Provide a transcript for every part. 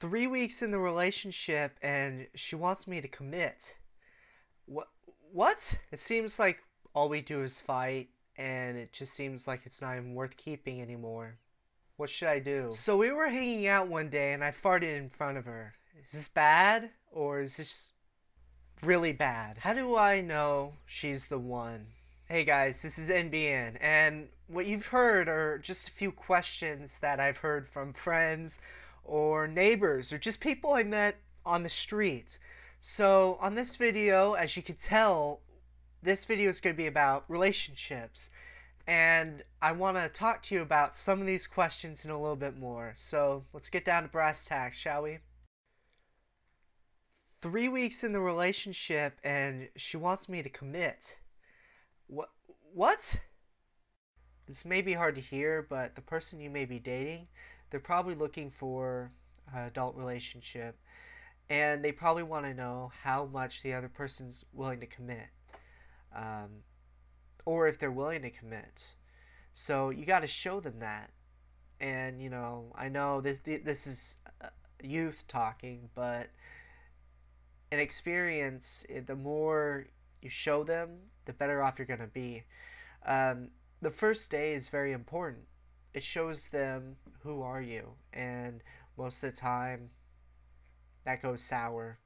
3 weeks in the relationship and she wants me to commit. What? What? It seems like all we do is fight, and it just seems like it's not even worth keeping anymore. What should I do? So we were hanging out one day and I farted in front of her. Is this bad? Or is this really bad? How do I know she's the one? Hey guys, this is NBN, and what you've heard are just a few questions that I've heard from friends or neighbors or just people I met on the street. So, on this video, as you can tell, this video is going to be about relationships, and I want to talk to you about some of these questions and a little bit more. So, let's get down to brass tacks, shall we? 3 weeks in the relationship, and she wants me to commit. What? What? This may be hard to hear, but the person you may be dating, they're probably looking for an adult relationship, and they probably want to know how much the other person's willing to commit, um, or if they're willing to commit. So you got to show them that. And I know this is youth talking, but in experience, the more you show them, the better off you're gonna be. Um, the first day is very important. It shows them who are you, and most of the time that goes sour.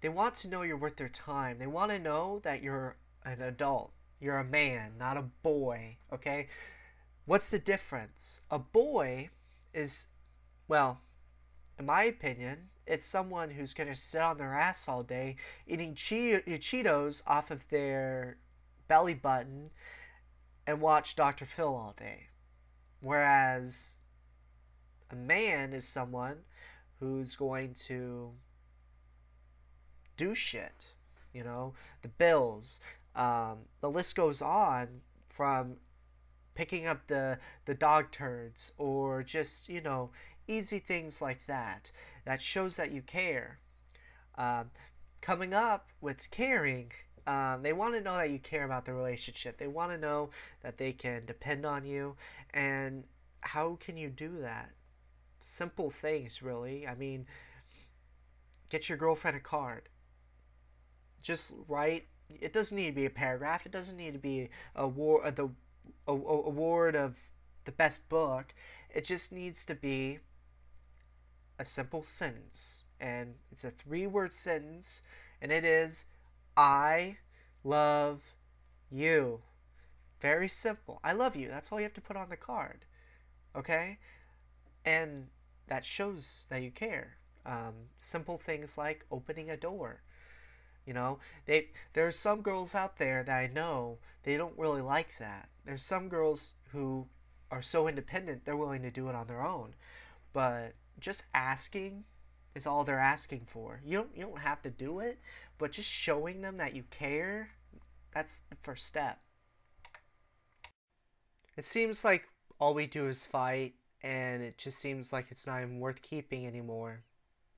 They want to know you're worth their time. They want to know that you're an adult. You're a man, not a boy, okay? What's the difference? A boy is, well, in my opinion, it's someone who's going to sit on their ass all day eating Cheetos off of their belly button and watch Dr. Phil all day. Whereas a man is someone who's going to do shit. The bills. The list goes on, from picking up the dog turds, or just easy things like that. That shows that you care. Um, Coming up with caring, they want to know that you care about the relationship. They want to know that they can depend on you. And how can you do that? Simple things, really. I mean, get your girlfriend a card. Just write. It doesn't need to be a paragraph. It doesn't need to be award of the best book. It just needs to be a simple sentence, and it's a 3-word sentence, and it is, I love you. Very simple. I love you. That's all you have to put on the card. Okay? And that shows that you care. Simple things like opening a door. There are some girls out there that I know, they don't really like that. There's some girls who are so independent they're willing to do it on their own. But just asking is all they're asking for. You don't have to do it, but just showing them that you care, that's the first step. It seems like all we do is fight, and it just seems like it's not even worth keeping anymore.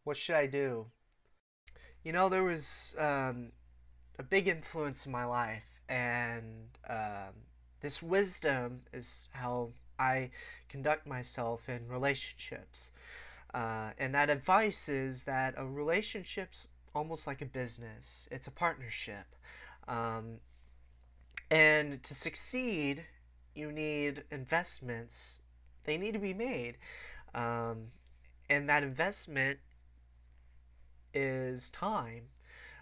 What should I do? There was a big influence in my life, and this wisdom is how I conduct myself in relationships. And that advice is that a relationship's almost like a business. It's a partnership. Um, and to succeed, you need investments. They need to be made. Um, and that investment is time.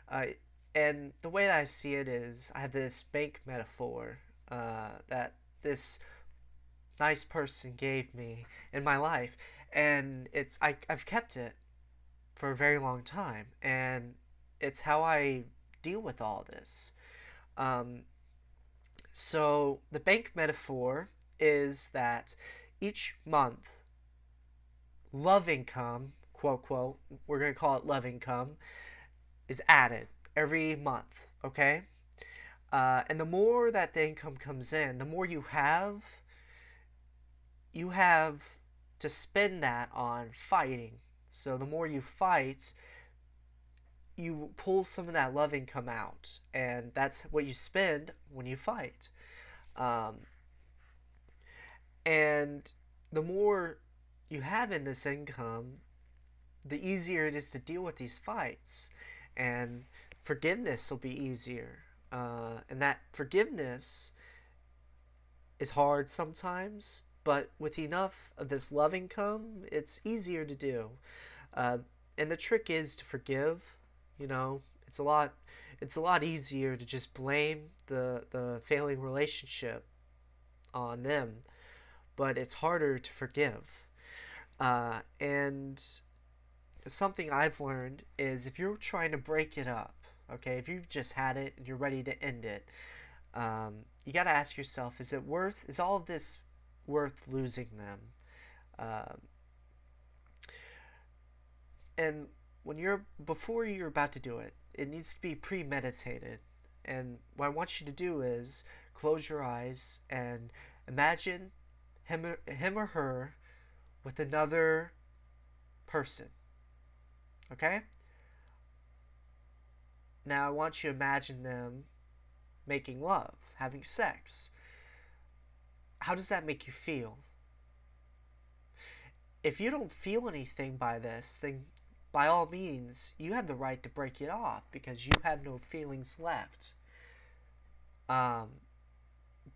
Uh, and the way that I see it is, I have this bank metaphor that this nice person gave me in my life, and I've kept it for a very long time, and it's how I deal with all this. Um, so the bank metaphor is that each month, love income, quote quote, we're going to call it love income, is added every month, okay? And the more that the income comes in, the more you have to spend that on fighting. So the more you fight, you pull some of that love income out, and that's what you spend when you fight. Um, and the more you have in this income, the easier it is to deal with these fights. And forgiveness will be easier. And that forgiveness is hard sometimes, but with enough of this loving come, it's easier to do. Uh, and the trick is to forgive. You know, it's a lot easier to just blame the failing relationship on them, but it's harder to forgive. And something I've learned is if you're trying to break it up, okay, if you've just had it and you're ready to end it, you got to ask yourself: is all of this worth losing them? Um, and when you're before you're about to do it, it needs to be premeditated. And what I want you to do is close your eyes and imagine him or her with another person. Okay? Now I want you to imagine them making love, having sex. How does that make you feel? If you don't feel anything by this, then by all means, you have the right to break it off because you have no feelings left. Um,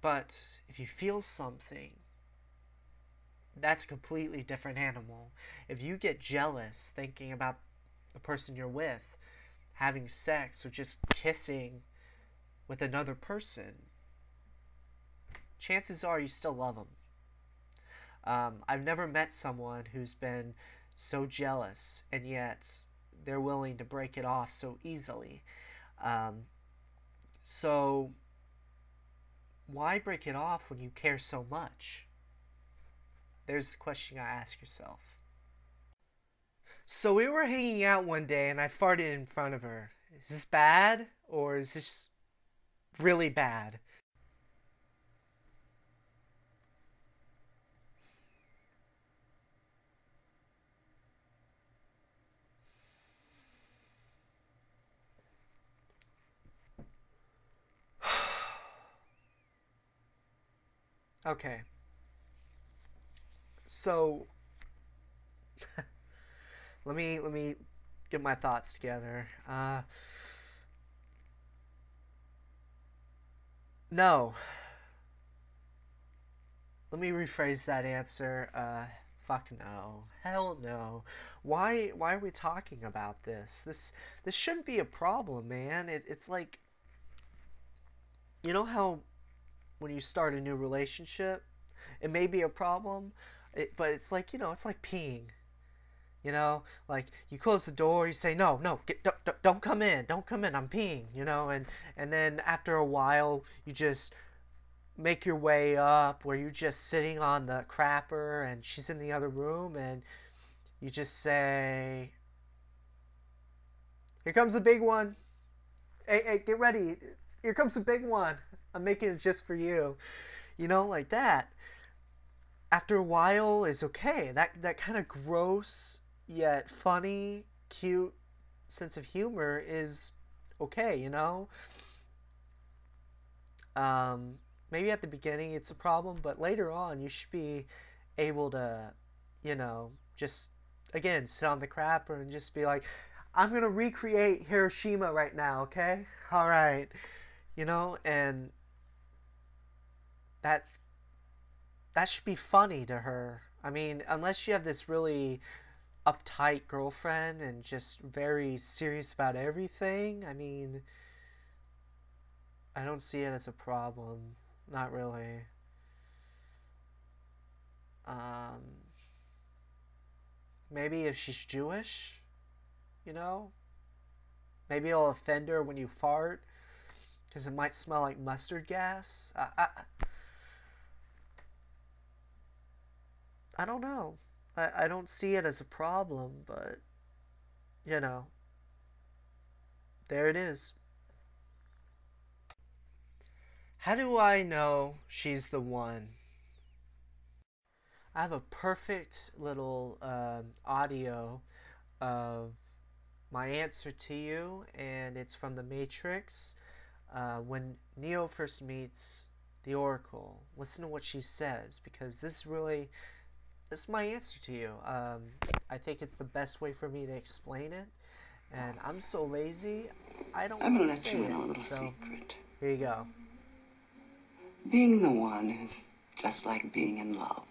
but if you feel something, that's a completely different animal. If you get jealous thinking about the person you're with having sex or just kissing with another person, chances are you still love them. I've never met someone who's been so jealous and yet they're willing to break it off so easily. Um, so, why break it off when you care so much? There's the question I ask yourself. So, we were hanging out one day and I farted in front of her. Is this bad or is this really bad? Okay, so let me get my thoughts together. No, let me rephrase that answer. Fuck no. Hell no. Why are we talking about this? This shouldn't be a problem, man. It's like you know how when you start a new relationship, it may be a problem, but it's like it's like peeing. Like you close the door, you say no, no, don't come in, don't come in. I'm peeing. And then after a while, you just make your way up where you're just sitting on the crapper and she's in the other room and you just say, here comes the big one. Hey, get ready. Here comes the big one. I'm making it just for you. Like that. After a while is okay. That kind of gross yet funny, cute sense of humor is okay. Maybe at the beginning it's a problem, but later on you should be able to, just again sit on the crapper and just be like, I'm gonna recreate Hiroshima right now, okay? All right, and that that should be funny to her. I mean, unless you have this really uptight girlfriend and just very serious about everything, I mean, I don't see it as a problem. Not really. Um, Maybe if she's Jewish, you know, maybe it'll offend her when you fart because it might smell like mustard gas. I don't know. I don't see it as a problem, but you know, there it is. How do I know she's the one? I have a perfect little audio of my answer to you, and it's from the Matrix. When Neo first meets the Oracle, listen to what she says because this is my answer to you. I think it's the best way for me to explain it, and I'm so lazy, I don't I'm want gonna to let say you it. in on a little So secret. here you go. Being the one is just like being in love.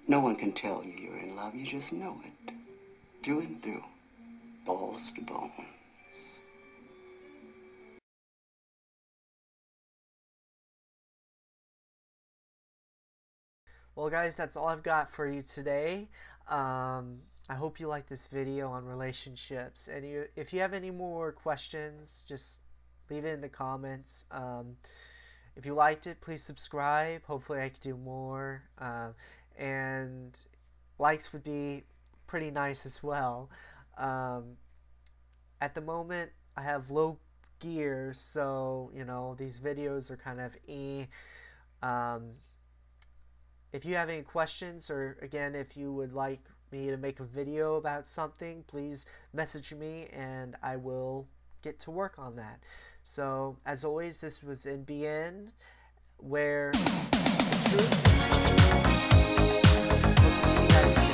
No one can tell you you're in love. You just know it. Through and through. Balls to bones. Well, guys, that's all I've got for you today. I hope you like this video on relationships. And if you have any more questions, just leave it in the comments. If you liked it, please subscribe. Hopefully I can do more. And likes would be pretty nice as well. At the moment, I have low gear, so, you know, these videos are kind of if you have any questions, or again, if you would like me to make a video about something, please message me and I will get to work on that. So, as always, this was NBN, where the truth is. Hope to see you guys soon.